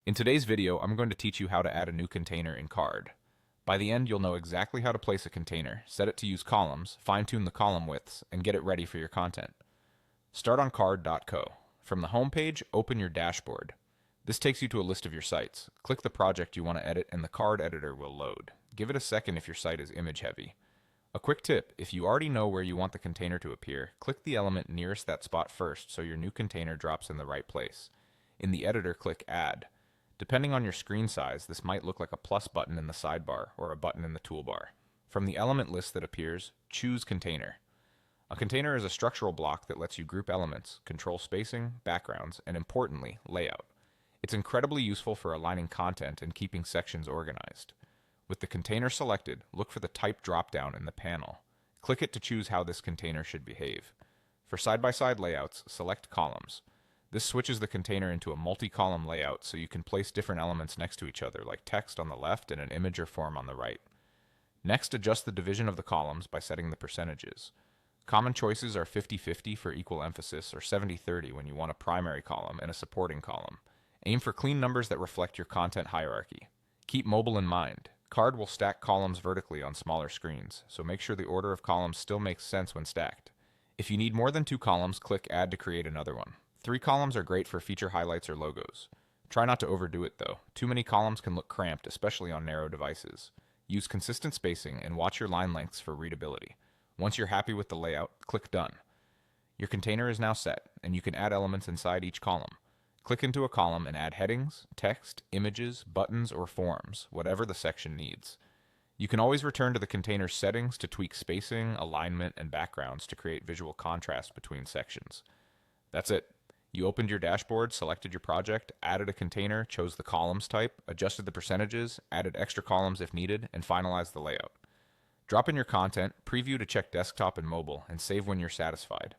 In today's video, I'm going to teach you how to add a new container in Card. By the end, you'll know exactly how to place a container, set it to use columns, fine-tune the column widths, and get it ready for your content. Start on card.co. From the home page, open your dashboard. This takes you to a list of your sites. Click the project you want to edit and the card editor will load. Give it a second if your site is image heavy. A quick tip, if you already know where you want the container to appear, click the element nearest that spot first so your new container drops in the right place. In the editor, click Add. Depending on your screen size, this might look like a plus button in the sidebar or a button in the toolbar. From the element list that appears, choose Container. A container is a structural block that lets you group elements, control spacing, backgrounds, and importantly, layout. It's incredibly useful for aligning content and keeping sections organized. With the container selected, look for the Type dropdown in the panel. Click it to choose how this container should behave. For side-by-side layouts, select Columns. This switches the container into a multi-column layout so you can place different elements next to each other, like text on the left and an image or form on the right. Next, adjust the division of the columns by setting the percentages. Common choices are 50-50 for equal emphasis or 70-30 when you want a primary column and a supporting column. Aim for clean numbers that reflect your content hierarchy. Keep mobile in mind. Card will stack columns vertically on smaller screens, so make sure the order of columns still makes sense when stacked. If you need more than 2 columns, click Add to create another one. 3 columns are great for feature highlights or logos. Try not to overdo it though. Too many columns can look cramped, especially on narrow devices. Use consistent spacing and watch your line lengths for readability. Once you're happy with the layout, click Done. Your container is now set, and you can add elements inside each column. Click into a column and add headings, text, images, buttons, or forms, whatever the section needs. You can always return to the container's settings to tweak spacing, alignment, and backgrounds to create visual contrast between sections. That's it. You opened your dashboard, selected your project, added a container, chose the columns type, adjusted the percentages, added extra columns if needed, and finalized the layout. Drop in your content, preview to check desktop and mobile, and save when you're satisfied.